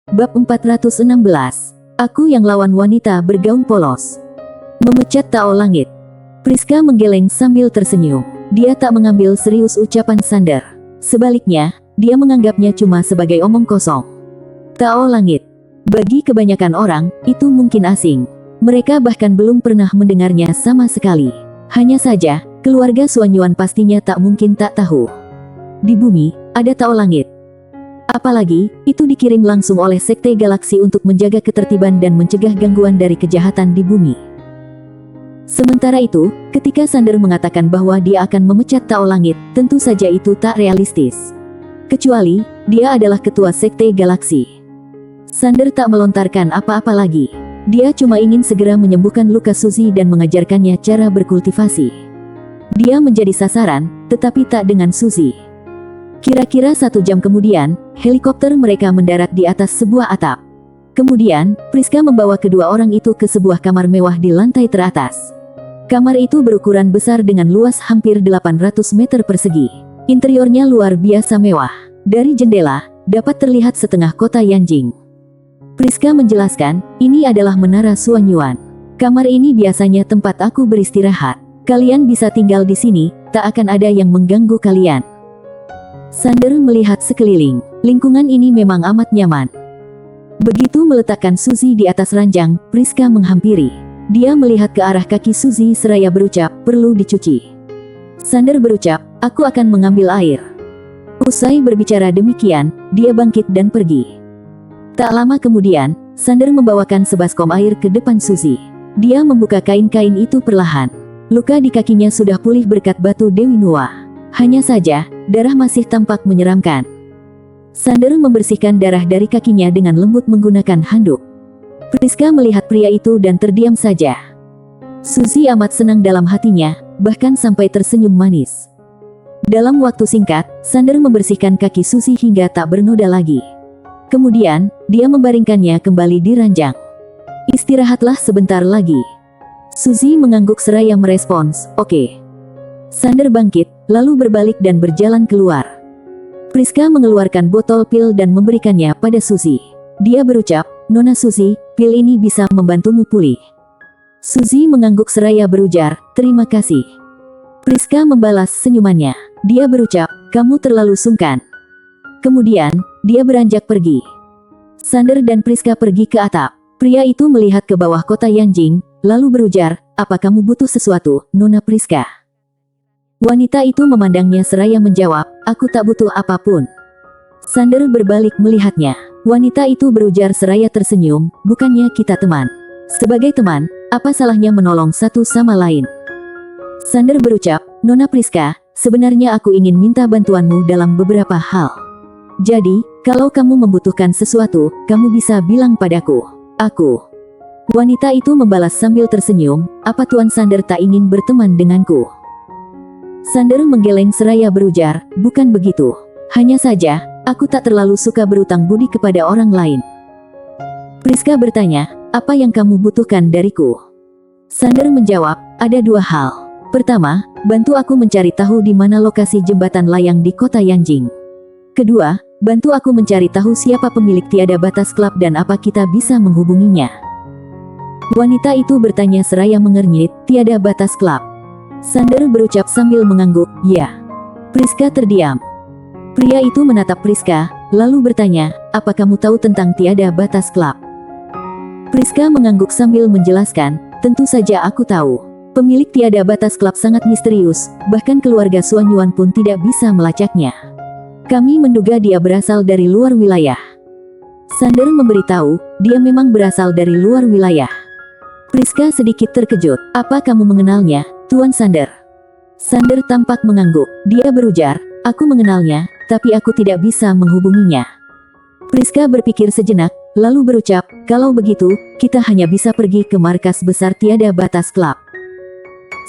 Bab 416. Aku yang lawan wanita bergaun polos. Memecat Tao Langit. Priska menggeleng sambil tersenyum. Dia tak mengambil serius ucapan Sander. Sebaliknya, dia menganggapnya cuma sebagai omong kosong. Tao Langit. Bagi kebanyakan orang, itu mungkin asing. Mereka bahkan belum pernah mendengarnya sama sekali. Hanya saja, keluarga Suan Yuan pastinya tak mungkin tak tahu. Di bumi, ada Tao Langit. Apalagi, itu dikirim langsung oleh Sekte Galaksi untuk menjaga ketertiban dan mencegah gangguan dari kejahatan di bumi. Sementara itu, ketika Sander mengatakan bahwa dia akan memecat Tao Langit, tentu saja itu tak realistis. Kecuali, dia adalah ketua Sekte Galaksi. Sander tak melontarkan apa-apa lagi. Dia cuma ingin segera menyembuhkan luka Suzy dan mengajarkannya cara berkultivasi. Dia menjadi sasaran, tetapi tak dengan Suzy. Kira-kira 1 jam kemudian, helikopter mereka mendarat di atas sebuah atap. Kemudian, Priska membawa kedua orang itu ke sebuah kamar mewah di lantai teratas. Kamar itu berukuran besar dengan luas hampir 800 meter persegi. Interiornya luar biasa mewah. Dari jendela, dapat terlihat setengah kota Yanjing. Priska menjelaskan, ini adalah Menara Suan Yuan. Kamar ini biasanya tempat aku beristirahat. Kalian bisa tinggal di sini, tak akan ada yang mengganggu kalian. Sander melihat sekeliling. Lingkungan ini memang amat nyaman. Begitu meletakkan Suzy di atas ranjang, Priska menghampiri. Dia melihat ke arah kaki Suzy seraya berucap, perlu dicuci. Sander berucap, aku akan mengambil air. Usai berbicara demikian, dia bangkit dan pergi. Tak lama kemudian, Sander membawakan sebaskom air ke depan Suzy. Dia membuka kain-kain itu perlahan. Luka di kakinya sudah pulih berkat batu Dewi Nuwa. Hanya saja, darah masih tampak menyeramkan. Sander membersihkan darah dari kakinya dengan lembut menggunakan handuk. Priska melihat pria itu dan terdiam saja. Suzy amat senang dalam hatinya, bahkan sampai tersenyum manis. Dalam waktu singkat, Sander membersihkan kaki Suzy hingga tak bernoda lagi. Kemudian, dia membaringkannya kembali di ranjang. Istirahatlah sebentar lagi. Suzy mengangguk seraya merespons, oke. Sander bangkit, lalu berbalik dan berjalan keluar. Priska mengeluarkan botol pil dan memberikannya pada Suzy. Dia berucap, Nona Suzy, pil ini bisa membantumu pulih. Suzy mengangguk seraya berujar, terima kasih. Priska membalas senyumannya. Dia berucap, kamu terlalu sungkan. Kemudian, dia beranjak pergi. Sander dan Priska pergi ke atap. Pria itu melihat ke bawah kota Yanjing, lalu berujar, apa kamu butuh sesuatu, Nona Priska? Wanita itu memandangnya seraya menjawab, aku tak butuh apapun. Sander berbalik melihatnya. Wanita itu berujar seraya tersenyum, bukannya kita teman. Sebagai teman, apa salahnya menolong satu sama lain? Sander berucap, Nona Priska, sebenarnya aku ingin minta bantuanmu dalam beberapa hal. Jadi, kalau kamu membutuhkan sesuatu, kamu bisa bilang padaku. Aku. Wanita itu membalas sambil tersenyum, apa Tuan Sander tak ingin berteman denganku? Sander menggeleng seraya berujar, bukan begitu. Hanya saja, aku tak terlalu suka berutang budi kepada orang lain. Priska bertanya, apa yang kamu butuhkan dariku? Sander menjawab, ada 2 hal. Pertama, bantu aku mencari tahu di mana lokasi jembatan layang di kota Yanjing. Kedua, bantu aku mencari tahu siapa pemilik Tiada Batas Club dan apa kita bisa menghubunginya. Wanita itu bertanya seraya mengernyit, Tiada Batas Club. Sander berucap sambil mengangguk, ya. Priska terdiam. Pria itu menatap Priska, lalu bertanya, apa kamu tahu tentang Tiada Batas Club? Priska mengangguk sambil menjelaskan, tentu saja aku tahu. Pemilik Tiada Batas Club sangat misterius, bahkan keluarga Suan Yuan pun tidak bisa melacaknya. Kami menduga dia berasal dari luar wilayah. Sander memberitahu, dia memang berasal dari luar wilayah. Priska sedikit terkejut, apa kamu mengenalnya, Tuan Sander? Sander tampak mengangguk. Dia berujar, aku mengenalnya, tapi aku tidak bisa menghubunginya. Priska berpikir sejenak, lalu berucap, kalau begitu, kita hanya bisa pergi ke markas besar Tiada Batas Club.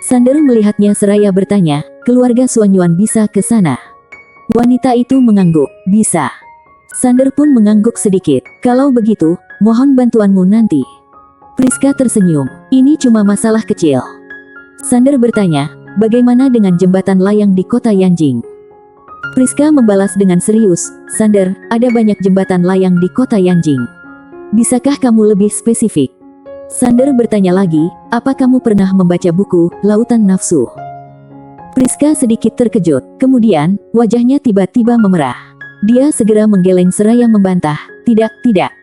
Sander melihatnya seraya bertanya, keluarga Suan Yuan bisa ke sana? Wanita itu mengangguk, bisa. Sander pun mengangguk sedikit, kalau begitu, mohon bantuanmu nanti. Priska tersenyum, ini cuma masalah kecil. Sander bertanya, bagaimana dengan jembatan layang di kota Yanjing? Priska membalas dengan serius, "Sander, ada banyak jembatan layang di kota Yanjing. Bisakah kamu lebih spesifik?" Sander bertanya lagi, "Apa kamu pernah membaca buku Lautan Nafsu?" Priska sedikit terkejut, kemudian wajahnya tiba-tiba memerah. Dia segera menggeleng seraya membantah, "Tidak, tidak."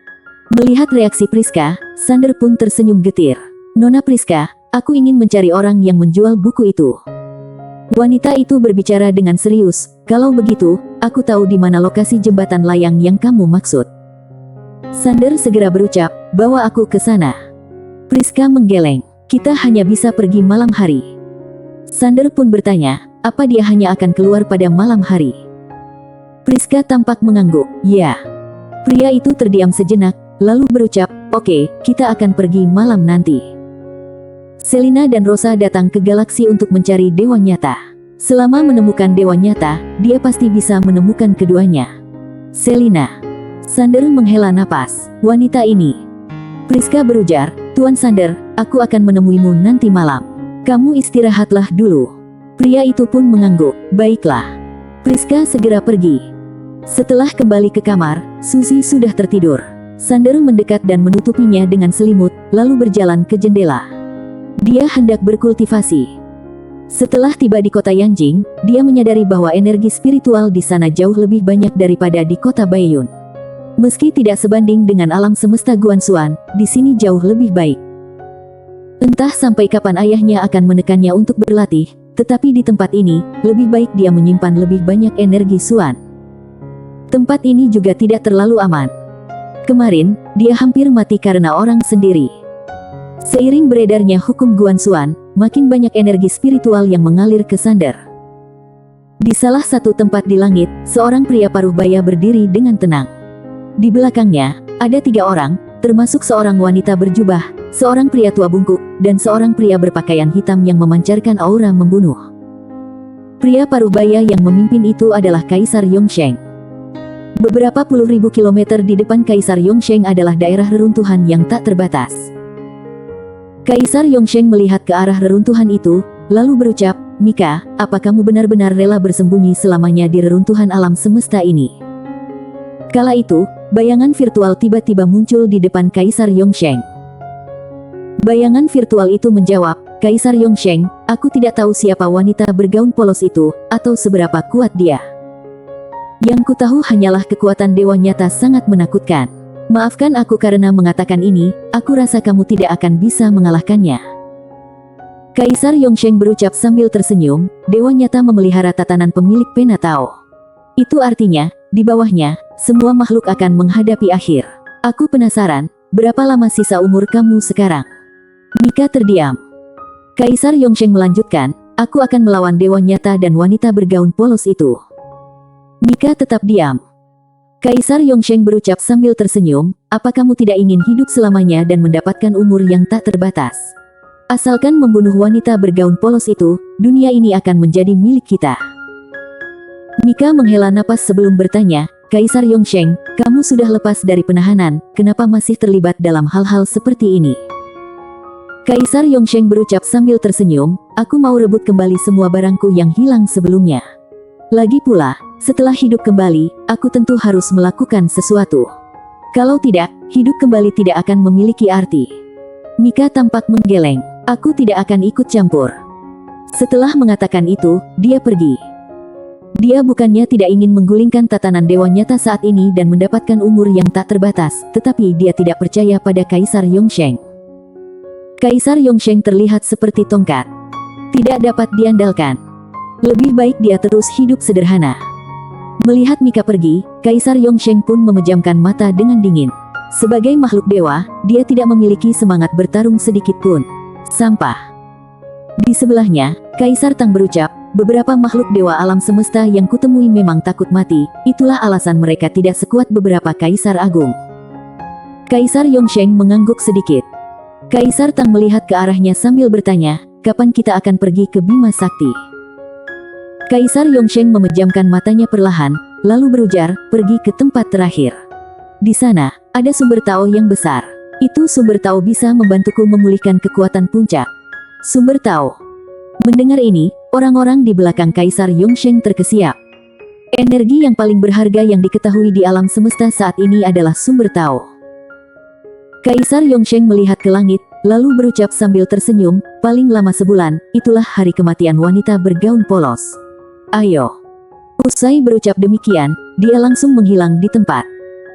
Melihat reaksi Priska, Sander pun tersenyum getir. "Nona Priska, aku ingin mencari orang yang menjual buku itu." Wanita itu berbicara dengan serius, "Kalau begitu, aku tahu di mana lokasi jembatan layang yang kamu maksud." Sander segera berucap, "Bawa aku ke sana." Priska menggeleng, "Kita hanya bisa pergi malam hari." Sander pun bertanya, "Apa dia hanya akan keluar pada malam hari?" Priska tampak mengangguk, "Ya." Pria itu terdiam sejenak, lalu berucap, "Oke, kita akan pergi malam nanti." Selina dan Rosa datang ke galaksi untuk mencari dewa nyata. Selama menemukan dewa nyata, dia pasti bisa menemukan keduanya. Selina. Sander menghela napas. "Wanita ini." Priska berujar, "Tuan Sander, aku akan menemuimu nanti malam. Kamu istirahatlah dulu." Pria itu pun mengangguk, "Baiklah." Priska segera pergi. Setelah kembali ke kamar, Suzy sudah tertidur. Sander mendekat dan menutupinya dengan selimut, lalu berjalan ke jendela. Dia hendak berkultivasi. Setelah tiba di kota Yanjing, dia menyadari bahwa energi spiritual di sana jauh lebih banyak daripada di kota Baiyun. Meski tidak sebanding dengan alam semesta Guanxuan, di sini jauh lebih baik. Entah sampai kapan ayahnya akan menekannya untuk berlatih, tetapi di tempat ini, lebih baik dia menyimpan lebih banyak energi Xuan. Tempat ini juga tidak terlalu aman. Kemarin, dia hampir mati karena orang sendiri. Seiring beredarnya hukum Guanxuan, makin banyak energi spiritual yang mengalir ke Sander. Di salah satu tempat di langit, seorang pria paruh baya berdiri dengan tenang. Di belakangnya, ada 3 orang, termasuk seorang wanita berjubah, seorang pria tua bungkuk, dan seorang pria berpakaian hitam yang memancarkan aura membunuh. Pria paruh baya yang memimpin itu adalah Kaisar Yongsheng. Beberapa puluh ribu kilometer di depan Kaisar Yongsheng adalah daerah reruntuhan yang tak terbatas. Kaisar Yongsheng melihat ke arah reruntuhan itu, lalu berucap, "Mika, apa kamu benar-benar rela bersembunyi selamanya di reruntuhan alam semesta ini?" Kala itu, bayangan virtual tiba-tiba muncul di depan Kaisar Yongsheng. Bayangan virtual itu menjawab, "Kaisar Yongsheng, aku tidak tahu siapa wanita bergaun polos itu, atau seberapa kuat dia. Yang kutahu hanyalah kekuatan dewa nyata sangat menakutkan. Maafkan aku karena mengatakan ini, aku rasa kamu tidak akan bisa mengalahkannya." Kaisar Yongsheng berucap sambil tersenyum, "Dewa nyata memelihara tatanan pemilik pena Tao. Itu artinya, di bawahnya, semua makhluk akan menghadapi akhir. Aku penasaran, berapa lama sisa umur kamu sekarang?" Mika terdiam. Kaisar Yongsheng melanjutkan, "Aku akan melawan dewa nyata dan wanita bergaun polos itu." Mika tetap diam. Kaisar Yongsheng berucap sambil tersenyum, "Apa kamu tidak ingin hidup selamanya dan mendapatkan umur yang tak terbatas? Asalkan membunuh wanita bergaun polos itu, dunia ini akan menjadi milik kita." Mika menghela napas sebelum bertanya, "Kaisar Yongsheng, kamu sudah lepas dari penahanan, kenapa masih terlibat dalam hal-hal seperti ini?" Kaisar Yongsheng berucap sambil tersenyum, "Aku mau rebut kembali semua barangku yang hilang sebelumnya. Lagi pula, setelah hidup kembali, aku tentu harus melakukan sesuatu. Kalau tidak, hidup kembali tidak akan memiliki arti." Mika tampak menggeleng, "Aku tidak akan ikut campur." Setelah mengatakan itu, dia pergi. Dia bukannya tidak ingin menggulingkan tatanan dewa nyata saat ini dan mendapatkan umur yang tak terbatas, tetapi dia tidak percaya pada Kaisar Yongsheng. Kaisar Yongsheng terlihat seperti tongkat. Tidak dapat diandalkan. Lebih baik dia terus hidup sederhana. Melihat Mika pergi, Kaisar Yongsheng pun memejamkan mata dengan dingin. Sebagai makhluk dewa, dia tidak memiliki semangat bertarung sedikit pun. Sampah. Di sebelahnya, Kaisar Tang berucap, "Beberapa makhluk dewa alam semesta yang kutemui memang takut mati, itulah alasan mereka tidak sekuat beberapa Kaisar Agung." Kaisar Yongsheng mengangguk sedikit. Kaisar Tang melihat ke arahnya sambil bertanya, "Kapan kita akan pergi ke Bima Sakti?" Kaisar Yongsheng memejamkan matanya perlahan, lalu berujar, "Pergi ke tempat terakhir. Di sana, ada sumber Tao yang besar. Itu sumber Tao bisa membantuku memulihkan kekuatan puncak." Sumber Tao. Mendengar ini, orang-orang di belakang Kaisar Yongsheng terkesiap. Energi yang paling berharga yang diketahui di alam semesta saat ini adalah sumber Tao. Kaisar Yongsheng melihat ke langit, lalu berucap sambil tersenyum, paling lama sebulan, itulah hari kematian wanita bergaun polos. Ayo. Usai berucap demikian, dia langsung menghilang di tempat.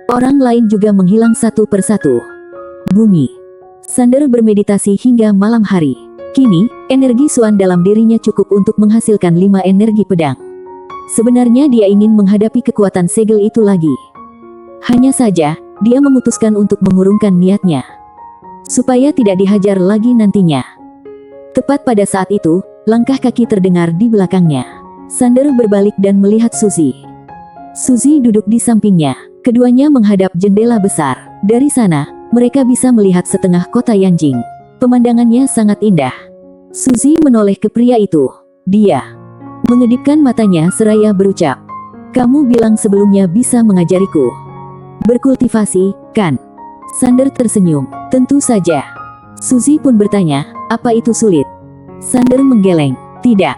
Orang lain juga menghilang satu persatu. Bumi. Sander bermeditasi hingga malam hari. Kini, energi Xuan dalam dirinya cukup untuk menghasilkan 5 energi pedang. Sebenarnya dia ingin menghadapi kekuatan segel itu lagi. Hanya saja, dia memutuskan untuk mengurungkan niatnya, supaya tidak dihajar lagi nantinya. Tepat pada saat itu, langkah kaki terdengar di belakangnya. Sander berbalik dan melihat Suzy. Suzy duduk di sampingnya. Keduanya menghadap jendela besar. Dari sana, mereka bisa melihat setengah kota Yanjing. Pemandangannya sangat indah. Suzy menoleh ke pria itu. Dia mengedipkan matanya seraya berucap, "Kamu bilang sebelumnya bisa mengajariku berkultivasi, kan?" Sander tersenyum. "Tentu saja." Suzy pun bertanya, "Apa itu sulit?" Sander menggeleng, "Tidak."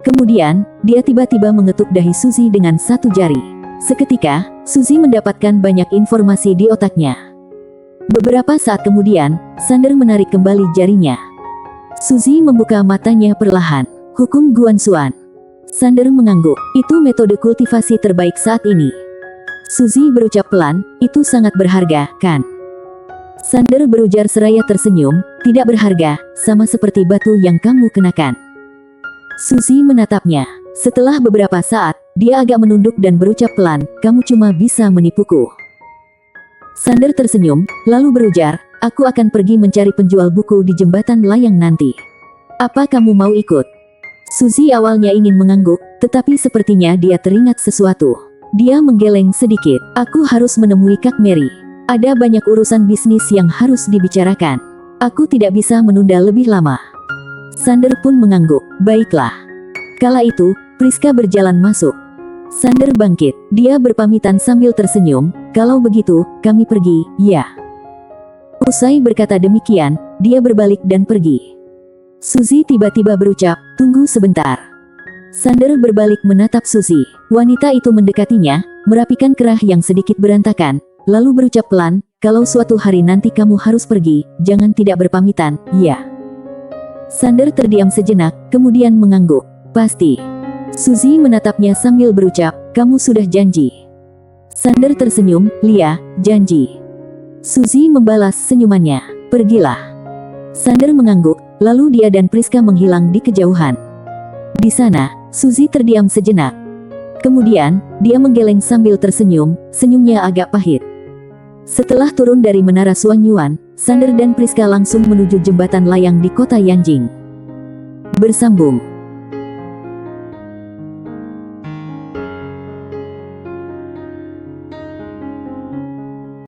Kemudian, dia tiba-tiba mengetuk dahi Suzy dengan satu jari. Seketika, Suzy mendapatkan banyak informasi di otaknya. Beberapa saat kemudian, Sander menarik kembali jarinya. Suzy membuka matanya perlahan. Hukum Guan Xuan. Sander mengangguk. Itu metode kultivasi terbaik saat ini. Suzy berucap pelan, "Itu sangat berharga, kan?" Sander berujar seraya tersenyum, "Tidak berharga, sama seperti batu yang kamu kenakan." Suzy menatapnya. Setelah beberapa saat, dia agak menunduk dan berucap pelan, "Kamu cuma bisa menipuku." Sander tersenyum, lalu berujar, "Aku akan pergi mencari penjual buku di jembatan layang nanti. Apa kamu mau ikut?" Suzy awalnya ingin mengangguk, tetapi sepertinya dia teringat sesuatu. Dia menggeleng sedikit. "Aku harus menemui Kak Mary. Ada banyak urusan bisnis yang harus dibicarakan. Aku tidak bisa menunda lebih lama." Sander pun mengangguk. "Baiklah." Kala itu, Priska berjalan masuk. Sander bangkit. Dia berpamitan sambil tersenyum, "Kalau begitu, kami pergi, ya." Usai berkata demikian, dia berbalik dan pergi. Suzy tiba-tiba berucap, "Tunggu sebentar." Sander berbalik menatap Suzy. Wanita itu mendekatinya, merapikan kerah yang sedikit berantakan, lalu berucap pelan, "Kalau suatu hari nanti kamu harus pergi, jangan tidak berpamitan, ya." Sander terdiam sejenak, kemudian mengangguk. "Pasti." Suzy menatapnya sambil berucap, "Kamu sudah janji." Sander tersenyum, "Lia, janji." Suzy membalas senyumannya, "Pergilah." Sander mengangguk, lalu dia dan Priska menghilang di kejauhan. Di sana, Suzy terdiam sejenak. Kemudian, dia menggeleng sambil tersenyum, senyumnya agak pahit. Setelah turun dari menara Suanyuan, Sander dan Priska langsung menuju jembatan layang di kota Yanjing. Bersambung.